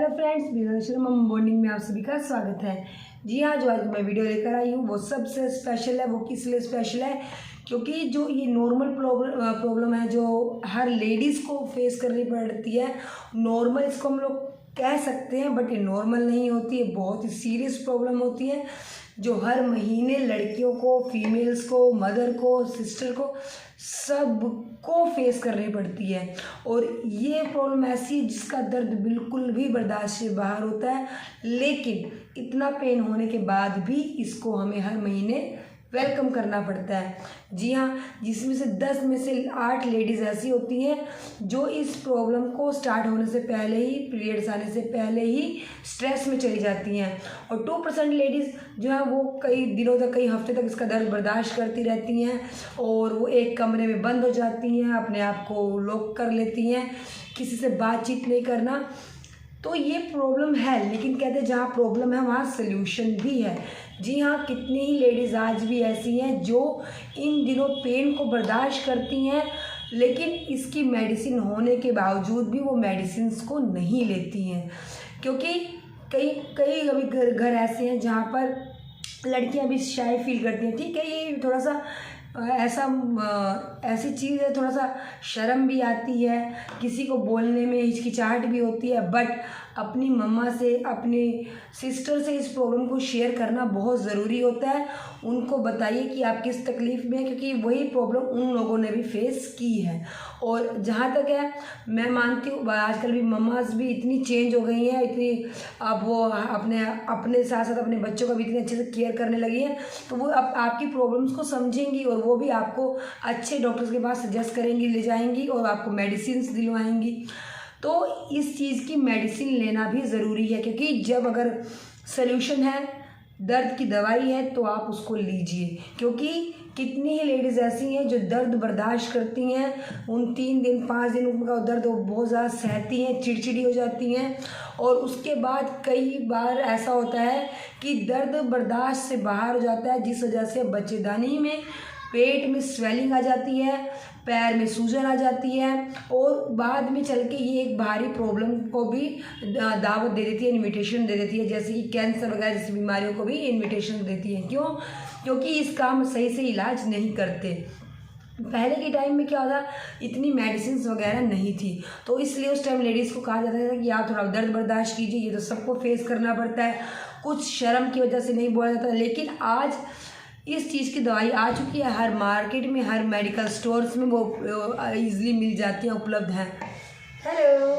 Hello friends, मेरा मम bonding में आप सभी का स्वागत है। जी हाँ, जो आज मैं वीडियो लेकर आई हूँ वो सबसे स्पेशल है। वो किस लिए स्पेशल है? क्योंकि जो ये नॉर्मल प्रॉब्लम है जो हर लेडीज़ को फेस करनी पड़ती है। नॉर्मल इसको हम लोग कह सकते हैं, बट ये नॉर्मल नहीं होती है, बहुत ही सीरियस प्रॉब्लम होती है जो हर महीने लड़कियों को, फीमेल्स को, मदर को, सिस्टर को, सबको फेस करनी पड़ती है। और ये प्रॉब्लम ऐसी है जिसका दर्द बिल्कुल भी बर्दाश्त से बाहर होता है, लेकिन इतना पेन होने के बाद भी इसको हमें हर महीने वेलकम करना पड़ता है। जी हाँ, जिसमें से 10 में से 8 लेडीज़ ऐसी होती हैं जो इस प्रॉब्लम को स्टार्ट होने से पहले ही, पीरियड्स आने से पहले ही स्ट्रेस में चली जाती हैं। और 2% लेडीज़ जो है वो कई दिनों तक, कई हफ्ते तक इसका दर्द बर्दाश्त करती रहती हैं और वो एक कमरे में बंद हो जाती हैं, अपने आप को लॉक कर लेती हैं, किसी से बातचीत नहीं करना। तो ये प्रॉब्लम है, लेकिन कहते हैं जहाँ प्रॉब्लम है वहाँ सल्यूशन भी है। जी हाँ, कितनी ही लेडीज़ आज भी ऐसी हैं जो इन दिनों पेन को बर्दाश्त करती हैं, लेकिन इसकी मेडिसिन होने के बावजूद भी वो मेडिसिन्स को नहीं लेती हैं। क्योंकि कई कई अभी घर ऐसे हैं जहाँ पर लड़कियाँ भी शाय फील करती हैं। ठीक है, ये थोड़ा सा ऐसी चीज़ है, थोड़ा सा शर्म भी आती है, किसी को बोलने में हिचकिचाहट भी होती है, बट अपनी मम्मा से, अपनी सिस्टर से इस प्रॉब्लम को शेयर करना बहुत ज़रूरी होता है। उनको बताइए कि आप किस तकलीफ़ में हैं, क्योंकि वही प्रॉब्लम उन लोगों ने भी फेस की है। और जहाँ तक है, मैं मानती हूँ आजकल भी मम्माज भी इतनी चेंज हो गई हैं, इतनी अब वो अपने साथ साथ अपने बच्चों का भी इतने अच्छे से केयर करने लगी हैं, तो वो अब आपकी प्रॉब्लम्स को समझेंगी और वो भी आपको अच्छे डॉक्टर्स के पास सजेस्ट करेंगी, ले जाएंगी और आपको मेडिसिन दिलवाएंगी। तो इस चीज़ की मेडिसिन लेना भी ज़रूरी है, क्योंकि जब अगर सल्यूशन है, दर्द की दवाई है, तो आप उसको लीजिए। क्योंकि कितनी ही लेडीज़ ऐसी हैं जो दर्द बर्दाश्त करती हैं, उन 3 दिन 5 दिन उनका दर्द बहुत ज़्यादा सहती हैं, चिड़चिड़ी हो जाती हैं, और उसके बाद कई बार ऐसा होता है कि दर्द बर्दाश्त से बाहर हो जाता है, जिस वजह से बच्चेदानी में पेट में स्वेलिंग आ जाती है, पैर में सूजन आ जाती है, और बाद में चल के ये एक भारी प्रॉब्लम को भी दावत दे देती है, इन्विटेशन दे देती है, जैसे कि कैंसर वगैरह जैसी बीमारियों को भी इन्विटेशन देती है। क्यों? क्योंकि इसका हम सही से इलाज नहीं करते। पहले के टाइम में क्या होता, इतनी मेडिसिन वगैरह नहीं थी, तो इसलिए उस टाइम लेडीज़ को कहा जाता था कि आप थोड़ा दर्द बर्दाश्त कीजिए, ये तो सबको फेस करना पड़ता है, कुछ शर्म की वजह से नहीं बोला जाता। लेकिन आज इस चीज़ की दवाई आ चुकी है, हर मार्केट में, हर मेडिकल स्टोर्स में वो ईजिली मिल जाती हैं, उपलब्ध हैं। हेलो,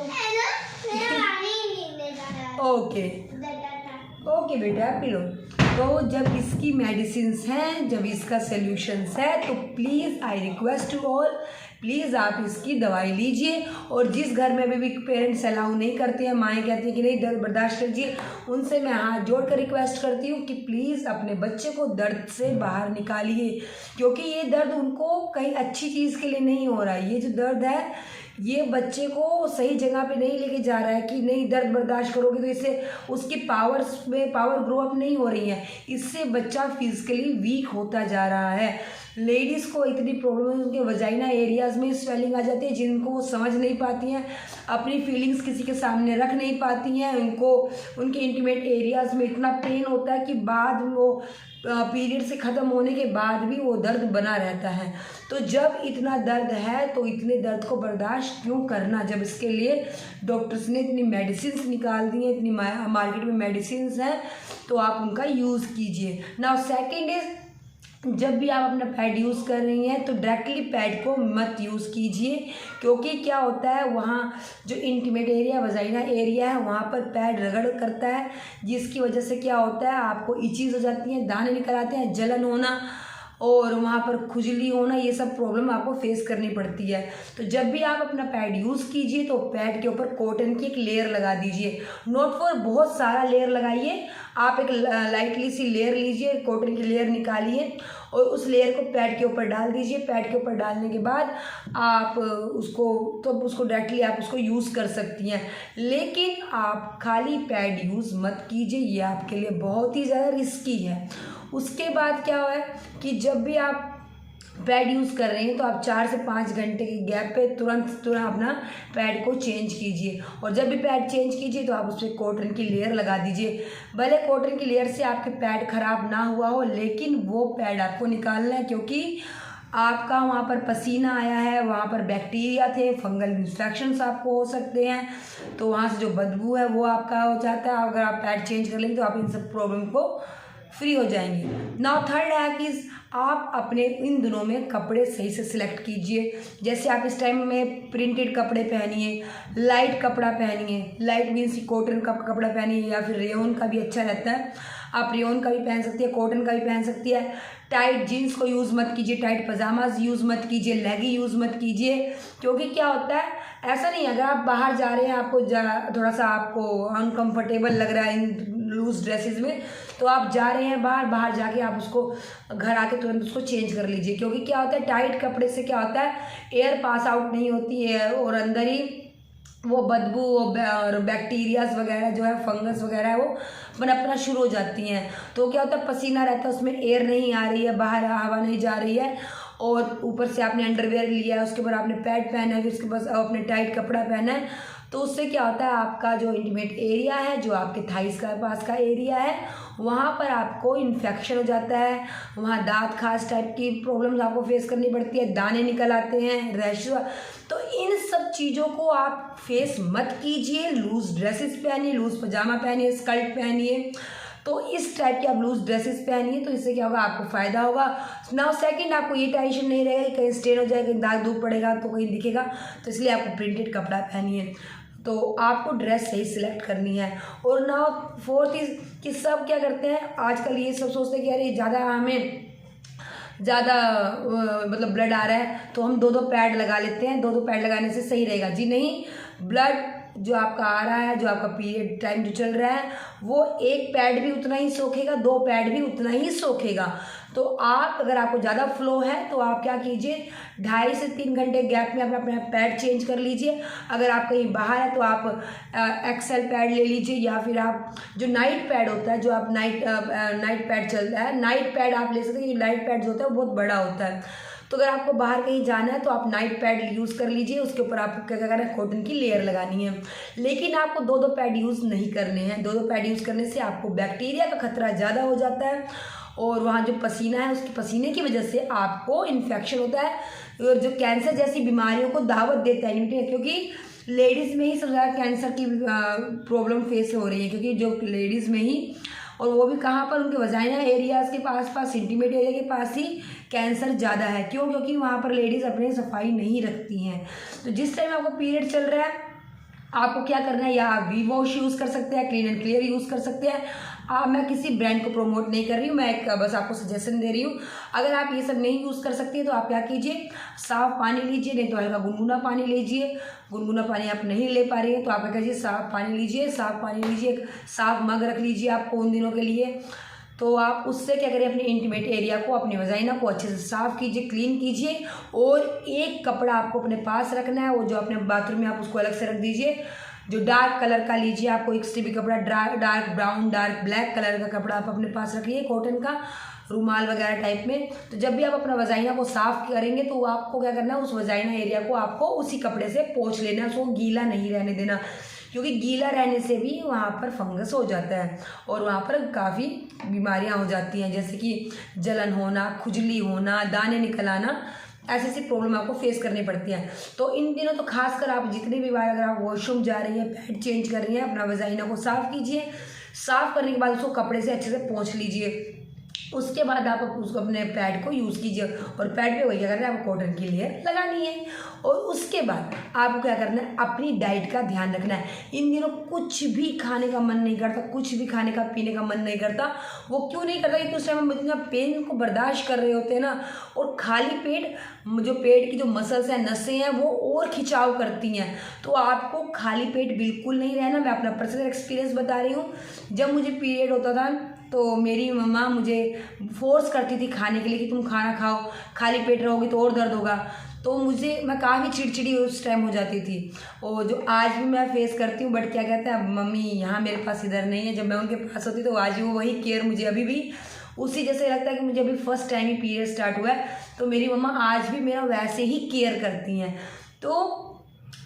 ओके ओके बेटा, पी लो। तो जब इसकी मेडिसिन्स हैं, जब इसका सल्यूशंस है, तो please I request to all, please आप इसकी दवाई लीजिए। और जिस घर में भी पेरेंट्स अलाउ नहीं करते हैं, माएँ कहती हैं कि नहीं दर्द बर्दाश्त कीजिए, उनसे मैं हाथ जोड़ कर रिक्वेस्ट करती हूँ कि प्लीज़ अपने बच्चे को दर्द से बाहर निकालिए। क्योंकि ये दर्द उनको कहीं अच्छी चीज़ के लिए नहीं हो रहा है। ये जो दर्द है ये बच्चे को सही जगह पे नहीं लेके जा रहा है कि नहीं दर्द बर्दाश्त करोगे तो इससे उसकी पावर ग्रो अप नहीं हो रही है, इससे बच्चा फिजिकली वीक होता जा रहा है। लेडीज़ को इतनी प्रॉब्लम है, उनके वजाइना एरियाज़ में स्वेलिंग आ जाती है, जिनको वो समझ नहीं पाती हैं, अपनी फीलिंग्स किसी के सामने रख नहीं पाती हैं, उनको उनके इंटीमेट एरियाज़ में इतना पेन होता है कि बाद में वो पीरियड से ख़त्म होने के बाद भी वो दर्द बना रहता है। तो जब इतना दर्द है तो इतने दर्द को बर्दाश्त क्यों करना, जब इसके लिए डॉक्टर्स ने इतनी मेडिसिन निकाल दी हैं, इतनी मार्केट में मेडिसिन हैं, तो आप उनका यूज़ कीजिए। नाउ सेकेंड इज़, जब भी आप अपना पैड यूज़ कर रही हैं तो डायरेक्टली पैड को मत यूज़ कीजिए। क्योंकि क्या होता है, वहाँ जो इंटीमेट एरिया, वजाइना एरिया है, वहाँ पर पैड रगड़ करता है, जिसकी वजह से क्या होता है, आपको इचीज़ हो जाती हैं, दाने निकल आते हैं, जलन होना और वहाँ पर खुजली होना, ये सब प्रॉब्लम आपको फेस करनी पड़ती है। तो जब भी आप अपना पैड यूज़ कीजिए तो पैड के ऊपर कॉटन की एक लेयर लगा दीजिए। नॉट फॉर बहुत सारा लेयर लगाइए, आप एक लाइटली सी लेयर लीजिए, कॉटन की लेयर निकालिए और उस लेयर को पैड के ऊपर डाल दीजिए। पैड के ऊपर डालने के बाद आप उसको डायरेक्टली आप उसको यूज़ कर सकती हैं, लेकिन आप खाली पैड यूज़ मत कीजिए, ये आपके लिए बहुत ही ज़्यादा रिस्की है। उसके बाद क्या है कि जब भी आप पैड यूज़ कर रहे हैं तो आप 4 से 5 घंटे के गैप पे तुरंत अपना पैड को चेंज कीजिए। और जब भी पैड चेंज कीजिए तो आप उस पर कॉटन की लेयर लगा दीजिए। भले कॉटन की लेयर से आपके पैड ख़राब ना हुआ हो, लेकिन वो पैड आपको निकालना है, क्योंकि आपका वहाँ पर पसीना आया है, वहाँ पर बैक्टीरिया थे, फंगल इन्फेक्शंस आपको हो सकते हैं, तो वहाँ से जो बदबू है वो आपका हो जाता है। अगर आप पैड चेंज कर लेंगे तो आप इन सब प्रॉब्लम को फ्री हो जाएंगे। नाउ थर्ड हैक इज़, आप अपने इन दिनों में कपड़े सही से सिलेक्ट कीजिए। जैसे आप इस टाइम में प्रिंटेड कपड़े पहनिए, लाइट कपड़ा पहनिए, लाइट मीन्स कॉटन का कपड़ा पहनिए, या फिर रेयन का भी अच्छा रहता है, आप रेयन का भी पहन सकती है, कॉटन का भी पहन सकती है। टाइट जीन्स को यूज़ मत कीजिए, टाइट पजामाज यूज़ मत कीजिए, लेगी यूज़ मत कीजिए, क्योंकि क्या होता है, ऐसा नहीं है अगर आप बाहर जा रहे हैं, आपको थोड़ा सा आपको अनकंफर्टेबल लग रहा है इन लूज ड्रेसेस में, तो आप जा रहे हैं बाहर जाके आप उसको घर आके तुरंत उसको चेंज कर लीजिए। क्योंकि क्या होता है, टाइट कपड़े से क्या होता है, एयर पास आउट नहीं होती है और अंदर ही वो बदबू और बैक्टीरियाज वगैरह जो है, फंगस वगैरह है, वो पनपना शुरू हो जाती हैं। तो क्या होता है, पसीना रहता है, उसमें एयर नहीं आ रही है, बाहर हवा नहीं जा रही है, और ऊपर से आपने अंडरवेयर लिया है, उसके बाद आपने पैड पहना है, फिर उसके बाद आपने टाइट कपड़ा पहना है, तो उससे क्या होता है, आपका जो इंटीमेट एरिया है, जो आपके थाइस का पास का एरिया है, वहाँ पर आपको इन्फेक्शन हो जाता है, वहाँ दांत खास टाइप की प्रॉब्लम्स आपको फेस करनी पड़ती है, दाने निकल आते हैं, रैश। तो इन सब चीज़ों को आप फेस मत कीजिए। लूज ड्रेसेस पहनिए, लूज पजामा पहनिए, स्कर्ट पहनिए, तो इस टाइप की आप लूज ड्रेसेस पहनिए, तो इससे क्या होगा, आपको फ़ायदा होगा। नाउ सेकंड, आपको ये टेंशन नहीं रहेगा कि कहीं स्टेन हो जाएगा, कहीं दाग धूप पड़ेगा तो कहीं दिखेगा, तो इसलिए आपको प्रिंटेड कपड़ा पहनिए। तो आपको ड्रेस सही सिलेक्ट करनी है। और नाउ फोर्थ इज कि सब क्या करते हैं आजकल, ये सब सोचते हैं कि अरे ज़्यादा मतलब ब्लड आ रहा है तो हम 2-2 पैड लगा लेते हैं, 2-2 पैड लगाने से सही रहेगा। जी नहीं, ब्लड जो आपका आ रहा है, जो आपका पीरियड टाइम जो चल रहा है, वो 1 पैड भी उतना ही सोखेगा, 2 पैड भी उतना ही सोखेगा। तो आप अगर आपको ज़्यादा फ्लो है तो आप क्या कीजिए, 2.5 से 3 घंटे गैप में अपना पैड चेंज कर लीजिए। अगर आप कहीं बाहर है तो आप एक्सेल पैड ले लीजिए, या फिर आप जो नाइट पैड होता है, जो आप नाइट पैड चल रहा है, नाइट पैड आप ले सकते हैं। नाइट पैड जो होता है वो बहुत बड़ा होता है, तो अगर आपको बाहर कहीं जाना है तो आप नाइट पैड यूज़ कर लीजिए। उसके ऊपर आपको क्या करना है, कॉटन की लेयर लगानी है। लेकिन आपको 2-2 पैड यूज़ नहीं करने हैं। 2-2 पैड यूज़ करने से आपको बैक्टीरिया का खतरा ज़्यादा हो जाता है, और वहाँ जो पसीना है, उसके पसीने की वजह से आपको इन्फेक्शन होता है, और जो कैंसर जैसी बीमारियों को दावत देता है। क्योंकि लेडीज़ में ही सबसे ज़्यादा कैंसर की प्रॉब्लम फेस हो रही है, क्योंकि जो लेडीज़ में ही, और वो भी कहाँ पर, उनके वजाइना एरियाज़ के पास इंटीमेट एरिया के पास ही कैंसर ज़्यादा है। क्यों? क्योंकि वहाँ पर लेडीज़ अपनी सफाई नहीं रखती हैं। तो जिस टाइम आपको पीरियड चल रहा है, आपको क्या करना है, या आप वी वॉश यूज़ कर सकते हैं, क्लीन एंड क्लियर यूज़ कर सकते हैं। मैं किसी ब्रांड को प्रमोट नहीं कर रही हूँ, मैं एक बस आपको सजेशन दे रही हूँ। अगर आप ये सब नहीं यूज़ कर सकती हैं तो आप क्या कीजिए, साफ़ पानी लीजिए, नहीं तो हल्का गुनगुना पानी लीजिए। गुनगुना पानी आप नहीं ले पा रही हैं तो आप क्या कीजिए, साफ़ पानी लीजिए। एक साफ़ मग रख लीजिए आपको उन दिनों के लिए। तो आप उससे क्या करें, अपने इंटीमेट एरिया को, अपनी वजाइना को अच्छे से साफ़ कीजिए, क्लीन कीजिए। और एक कपड़ा आपको अपने पास रखना है, वो जो अपने बाथरूम में आप उसको अलग से रख दीजिए। जो डार्क कलर का लीजिए, आपको एक भी कपड़ा dark brown, dark black colour का कपड़ा आप अपने पास रखिए, कॉटन का रुमाल वगैरह टाइप में। तो जब भी आप अपना वजाइना को साफ़ करेंगे तो आपको क्या करना है, उस वजाइना एरिया को आपको उसी कपड़े से पोंछ लेना है, उसको गीला नहीं रहने देना, क्योंकि गीला रहने से भी वहाँ पर फंगस हो जाता है और वहाँ पर काफ़ी बीमारियाँ हो जाती हैं, जैसे कि जलन होना, खुजली होना, दाने निकल आना, ऐसी प्रॉब्लम आपको फेस करनी पड़ती है। तो इन दिनों तो खासकर आप जितनी भी बार अगर आप वॉशरूम जा रही हैं, पैड चेंज कर रही हैं, अपना वजाइना को साफ़ कीजिए। साफ़ करने के बाद उसको कपड़े से अच्छे से पोंछ लीजिए। उसके बाद आप उसको अपने पैड को यूज़ कीजिए, और पैड पे वही क्या करना है, आपको कॉटन की लेयर लगानी है। और उसके बाद आपको क्या करना है, अपनी डाइट का ध्यान रखना है। इन दिनों कुछ भी खाने का मन नहीं करता, कुछ भी खाने का पीने का मन नहीं करता। वो क्यों नहीं करता? क्योंकि उस टाइम हम इतना पेन को बर्दाश्त कर रहे होते हैं ना, और खाली पेट, जो पेट की जो मसल्स हैं, नसें हैं, वो और खिंचाव करती हैं। तो आपको खाली पेट बिल्कुल नहीं रहना। मैं अपना पर्सनल एक्सपीरियंस बता रही हूँ। जब मुझे पीरियड होता था तो मेरी मम्मा मुझे फोर्स करती थी खाने के लिए कि तुम खाना खाओ, खाली पेट रहोगी तो और दर्द होगा। तो मैं काफ़ी चिड़चिड़ी उस टाइम हो जाती थी, और जो आज भी मैं फेस करती हूँ। बट क्या कहते हैं, मम्मी यहाँ मेरे पास इधर नहीं है, जब मैं उनके पास होती तो आज भी वो वही केयर मुझे अभी भी उसी जैसे लगता है कि मुझे अभी फर्स्ट टाइम ही पीरियड स्टार्ट हुआ है। तो मेरी मम्मा आज भी मेरा वैसे ही केयर करती हैं। तो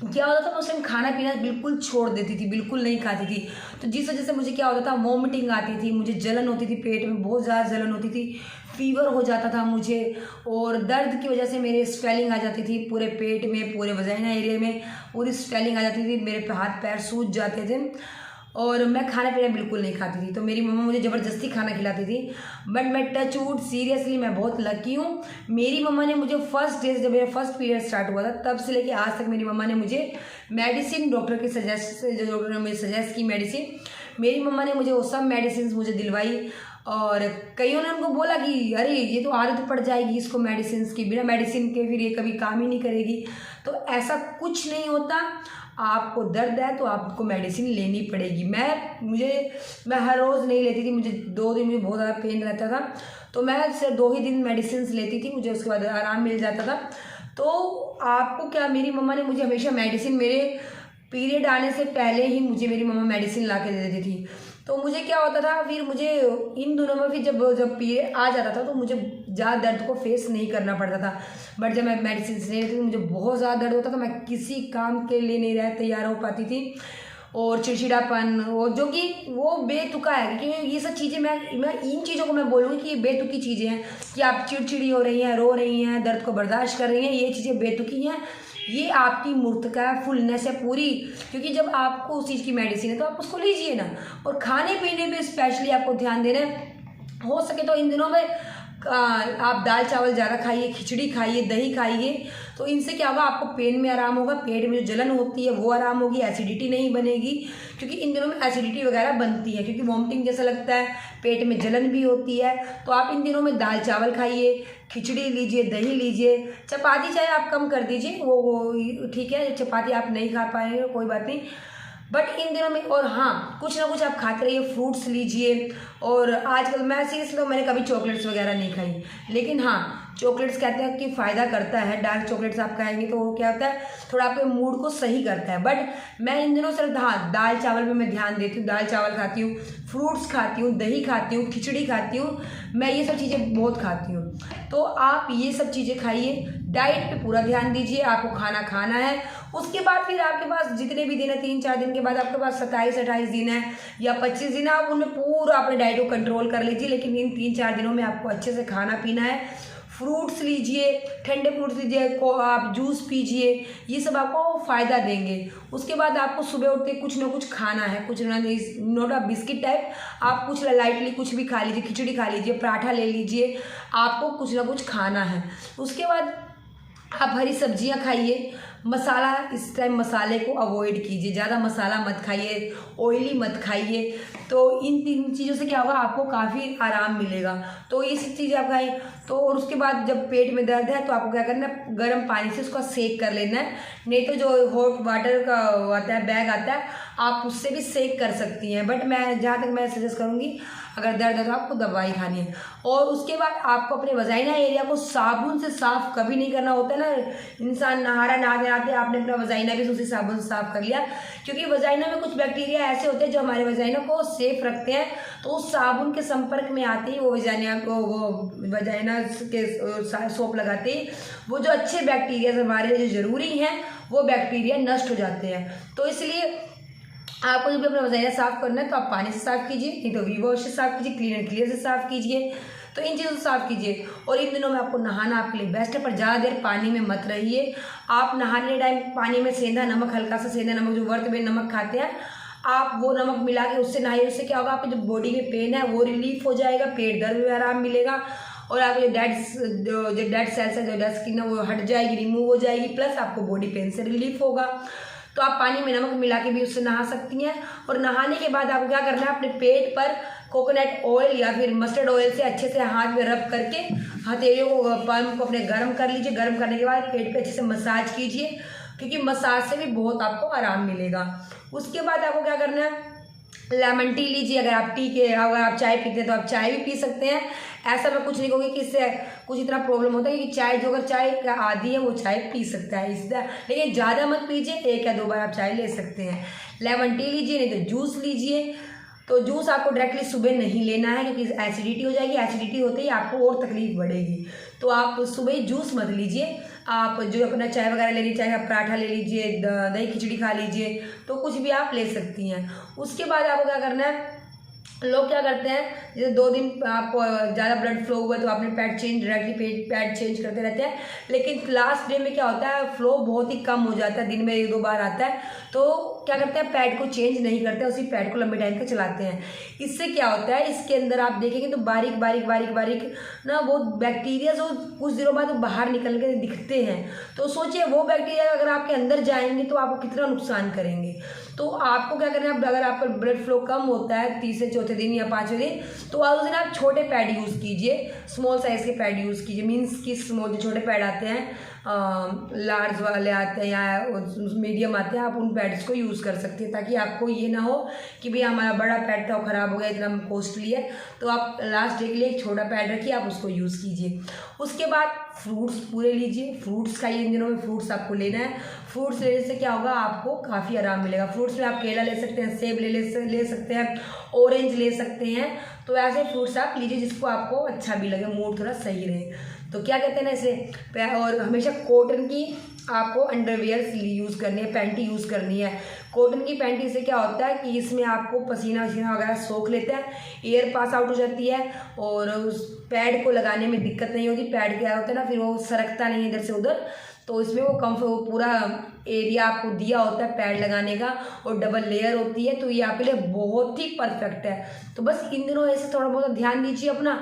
क्या होता था, मैं उस टाइम खाना पीना बिल्कुल छोड़ देती थी, बिल्कुल नहीं खाती थी। तो जिस वजह से मुझे क्या होता था, वॉमिटिंग आती थी, मुझे जलन होती थी, पेट में बहुत ज़्यादा जलन होती थी, फीवर हो जाता था मुझे, और दर्द की वजह से मेरे स्वेलिंग आ जाती थी पूरे पेट में, पूरे वजाइना एरिया में पूरी स्वेलिंग आ जाती थी, मेरे हाथ पैर सूज जाते थे, और मैं खाना पीना बिल्कुल नहीं खाती थी। तो मेरी मम्मा मुझे ज़बरदस्ती खाना खिलाती थी। बट मैं टच वुड सीरियसली मैं बहुत लकी हूँ। मेरी मम्मा ने मुझे फर्स्ट डे जब मेरा फर्स्ट पीरियड स्टार्ट हुआ था तब से लेके आज तक मेरी मम्मा ने मुझे मेडिसिन, डॉक्टर के सजेस्ट जो डॉक्टर ने मुझे सजेस्ट की मेडिसिन, मेरी मम्मा ने मुझे वो सब मेडिसिन मुझे दिलवाई। और कईयों ने उनको बोला कि अरे ये तो आदत पड़ जाएगी इसको मेडिसिन की, बिना मेडिसिन के फिर ये कभी काम ही नहीं करेगी। तो ऐसा कुछ नहीं होता। आपको दर्द है तो आपको मेडिसिन लेनी पड़ेगी। मैं हर रोज़ नहीं लेती थी, मुझे 2 दिन मुझे बहुत ज़्यादा पेन रहता था, तो मैं सिर्फ 2 ही दिन मेडिसिन लेती थी, मुझे उसके बाद आराम मिल जाता था। तो आपको क्या, मेरी मम्मा ने मुझे हमेशा मेडिसिन, मेरे पीरियड आने से पहले ही मुझे मेरी मम्मा मेडिसिन ला के दे देती थी। तो मुझे क्या होता था, फिर मुझे इन दिनों में फिर जब पीरियड आ जाता था तो मुझे ज़्यादा दर्द को फेस नहीं करना पड़ता था। बट जब मैं मेडिसिन ले लेती थी मुझे बहुत ज़्यादा दर्द होता था, मैं किसी काम के लिए नहीं तैयार हो पाती थी, और चिड़चिड़ापन, वो जो कि वो बेतुका है। क्योंकि ये सब चीज़ें मैं इन चीज़ों को मैं बोलूँगी कि ये बेतुकी चीज़ें हैं, कि आप चिड़चिड़ी हो रही हैं, रो रही हैं, दर्द को बर्दाश्त कर रही हैं, ये चीज़ें बेतुकी हैं। ये आपकी मूर्खता है, फुलनेस है पूरी। क्योंकि जब आपको उस चीज़ की मेडिसिन है तो आप उसको लीजिए ना। और खाने पीने पे स्पेशली आपको ध्यान देना है। हो सके तो इन दिनों में आप दाल चावल ज़्यादा खाइए, खिचड़ी खाइए, दही खाइए। तो इनसे क्या होगा, आपको पेन में आराम होगा, पेट में जो जलन होती है वो आराम होगी, एसिडिटी नहीं बनेगी। क्योंकि इन दिनों में एसिडिटी वगैरह बनती है, क्योंकि वॉमिटिंग जैसा लगता है, पेट में जलन भी होती है। तो आप इन दिनों में दाल चावल खाइए, खिचड़ी लीजिए, दही लीजिए, चपाती चाहे आप कम कर दीजिए, वो ठीक है, चपाती आप नहीं खा पाएंगे कोई बात नहीं। बट इन दिनों में, और हाँ, कुछ ना कुछ आप खाते रहिए, फ्रूट्स लीजिए। और आजकल मैं सीरियसली, मैंने कभी चॉकलेट्स वगैरह नहीं खाई, लेकिन हाँ, चॉकलेट्स कहते हैं कि फ़ायदा करता है। डार्क चॉकलेट्स आप खाएंगे तो वो क्या होता है, थोड़ा आपके मूड को सही करता है। बट मैं इन दिनों सिर्फ हाँ, दाल चावल पे मैं ध्यान देती हूँ, दाल चावल खाती हूँ, फ्रूट्स खाती हूँ, दही खाती हूँ, खिचड़ी खाती हूँ, मैं ये सब चीज़ें बहुत खाती हूँ। तो आप ये सब चीज़ें खाइए, डाइट पे पूरा ध्यान दीजिए, आपको खाना खाना है। उसके बाद फिर आपके पास जितने भी दिन है, 3-4 दिन के बाद आपके पास 27-28 दिन है या 25 दिन है, आप उनमें पूरा अपने डाइट को कंट्रोल कर लीजिए। लेकिन इन 3-4 दिनों में आपको अच्छे से खाना पीना है। फ्रूट्स लीजिए, ठंडे फ्रूट्स लीजिए, आप जूस पीजिए, ये सब आपको फ़ायदा देंगे। उसके बाद आपको सुबह उठते कुछ ना कुछ खाना है, कुछ ना, नोट अ बिस्किट टाइप, आप कुछ लाइटली कुछ भी खा लीजिए, खिचड़ी खा लीजिए, पराठा ले लीजिए, आपको कुछ ना कुछ खाना है। उसके बाद आप हरी सब्जियां खाइए। मसाला, इस टाइम मसाले को अवॉइड कीजिए, ज़्यादा मसाला मत खाइए, ऑयली मत खाइए। तो इन 3 चीज़ों से क्या होगा, आपको काफ़ी आराम मिलेगा। तो ये सब चीज़ें आप खाएँ। तो और उसके बाद जब पेट में दर्द है तो आपको क्या करना है, गर्म पानी से उसका सेक कर लेना है। नहीं तो जो हॉट वाटर का आता है, बैग आता है, आप उससे भी सेक कर सकती हैं। बट मैं जहाँ तक मैं सजेस्ट करूँगी, अगर दर्द है तो आपको दवाई खानी है। और उसके बाद आपको अपने वजाइना एरिया को साबुन से साफ़ कभी नहीं करना होता है ना। इंसान नहाते नहाते आपने अपना वजाइना भी उसी साबुन से साफ़ कर लिया, क्योंकि वजाइना में कुछ बैक्टीरिया ऐसे होते हैं जो हमारे वजाइना को सेफ रखते हैं। तो उस साबुन के संपर्क में आते ही वो वजाइना के सोप लगाते ही वो जो अच्छे बैक्टीरिया हमारे लिए जो ज़रूरी हैं वो बैक्टीरिया नष्ट हो जाते हैं। तो इसलिए आपको जब अपना वजाइना साफ़ करना है तो आप पानी से साफ़ कीजिए, नहीं तो वी वॉश से साफ़ कीजिए, क्लीन एंड क्लियर से साफ़ कीजिए। तो इन चीज़ों से साफ़ कीजिए। और इन दिनों में आपको नहाना आपके लिए बेस्ट है, पर ज़्यादा देर पानी में मत रहिए। आप नहाने टाइम पानी में सेंधा नमक, हल्का सा सेंधा नमक, जो व्रत में नमक खाते हैं, आप वो नमक मिला के उससे नहाइए। उससे क्या होगा, आपकी जो बॉडी में पेन है वो रिलीफ हो जाएगा, पेट दर्द में आराम मिलेगा, और आपको जो डेड सेल्स है, जो डेड स्किन है, वो हट जाएगी, रिमूव हो जाएगी, प्लस आपको बॉडी पेन से रिलीफ होगा। तो आप पानी में नमक मिला के भी उससे नहा सकती हैं। और नहाने के बाद आपको क्या करना है, अपने पेट पर कोकोनट ऑयल या फिर मस्टर्ड ऑयल से अच्छे से हाथ में रब करके हथेलियों को, पाम को अपने गर्म कर लीजिए। गर्म करने के बाद पेट पे अच्छे से मसाज कीजिए, क्योंकि मसाज से भी बहुत आपको आराम मिलेगा। उसके बाद आपको क्या करना है, लेमन टी लीजिए। अगर आप चाय पीते हैं तो आप चाय भी पी सकते हैं। ऐसा मैं कुछ नहीं कहूँगी कि इससे कुछ इतना प्रॉब्लम होता है, क्योंकि चाय, जो अगर चाय का आदी है वो चाय पी सकता है, इसलिए, लेकिन ज़्यादा मत पीजिए, 1 या 2 बार आप चाय ले सकते हैं। लेमन टी लीजिए, नहीं तो जूस लीजिए। तो जूस आपको डायरेक्टली सुबह नहीं लेना है क्योंकि एसिडिटी हो जाएगी, एसिडिटी होते ही आपको और तकलीफ बढ़ेगी। तो आप सुबह ही जूस मत लीजिए, आप जो अपना चाय वगैरह ले लीजिए, चाहे आप पराठा ले लीजिए, दही खिचड़ी खा लीजिए, तो कुछ भी आप ले सकती हैं। उसके बाद आपको क्या करना है, लोग क्या करते हैं जैसे 2 दिन आपको ज़्यादा ब्लड फ्लो हुआ तो आपने pad change directly pad change करते रहते हैं, लेकिन लास्ट डे में क्या होता है फ्लो बहुत ही कम हो जाता है, दिन में 1-2 बार आता है, तो क्या करते हैं पैड को चेंज नहीं करते, उसी पैड को लंबे टाइम तक चलाते हैं। इससे क्या होता है, इसके अंदर आप देखेंगे तो बारीक बारीक बारीक बारीक ना वो बैक्टीरिया जो कुछ दिनों बाद बाहर निकल के दिखते हैं। तो सोचिए वो बैक्टीरिया अगर आपके अंदर जाएंगे तो आपको कितना नुकसान करेंगे। तो आपको क्या करना है, अगर आपका ब्लड फ्लो कम होता है 3 से 4 दिन या 5वें दिन, तो उस दिन आप छोटे पैड यूज़ कीजिए, स्मॉल साइज़ के पैड यूज़ कीजिए। मीन्स कि स्मॉल जो छोटे पैड आते हैं, लार्ज वाले आते हैं या मीडियम आते हैं, आप उन पैड्स को यूज़ कर सकते हैं, ताकि आपको ये ना हो कि भैया हमारा बड़ा पैड था वो ख़राब हो गया, इतना कॉस्टली है। तो आप लास्ट डे के लिए एक छोटा पैड रखिए, आप उसको यूज़ कीजिए। उसके बाद फ्रूट्स पूरे लीजिए, फ्रूट्स खाइए, इन दिनों में फ्रूट्स आपको लेना है। फ्रूट्स लेने से क्या होगा, आपको काफ़ी आराम मिलेगा। फ्रूट्स में आप केला ले सकते हैं, सेब ले सकते हैं, ऑरेंज ले सकते हैं। तो ऐसे फ्रूट्स आप लीजिए जिसको आपको अच्छा भी लगे, मूड थोड़ा सही रहे। तो क्या कहते हैं ना इसे, और हमेशा कॉटन की आपको अंडरवियर यूज़ करनी है, पैंटी यूज़ करनी है। कॉटन की पैंटी से क्या होता है कि इसमें आपको पसीना वसीना वगैरह सोख लेते हैं, एयर पास आउट हो जाती है और उस पैड को लगाने में दिक्कत नहीं होती। पैड क्या होता है ना, फिर वो सरकता नहीं इधर से उधर, तो इसमें वो पूरा एरिया आपको दिया होता है पैड लगाने का और डबल लेयर होती है, तो ये आपके लिए बहुत ही परफेक्ट है। तो बस इन दिनों ऐसे थोड़ा बहुत ध्यान दीजिए अपना।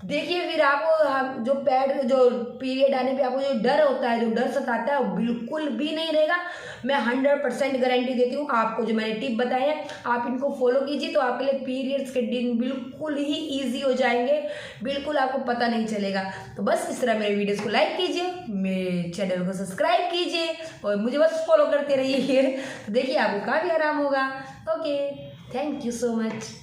देखिए फिर आपको जो पैड जो पीरियड आने पे आपको जो डर होता है, जो डर सताता है, वो बिल्कुल भी नहीं रहेगा। मैं 100% गारंटी देती हूँ। आपको जो मैंने टिप बताए हैं आप इनको फॉलो कीजिए तो आपके लिए पीरियड्स के दिन बिल्कुल ही ईजी हो जाएंगे, बिल्कुल आपको पता नहीं चलेगा। तो बस इस तरह मेरे वीडियोज़ को लाइक कीजिए, मेरे चैनल को सब्सक्राइब कीजिए और मुझे बस फॉलो करते रहिए। तो देखिए आपको काफ़ी आराम होगा। Okay, thank you so much.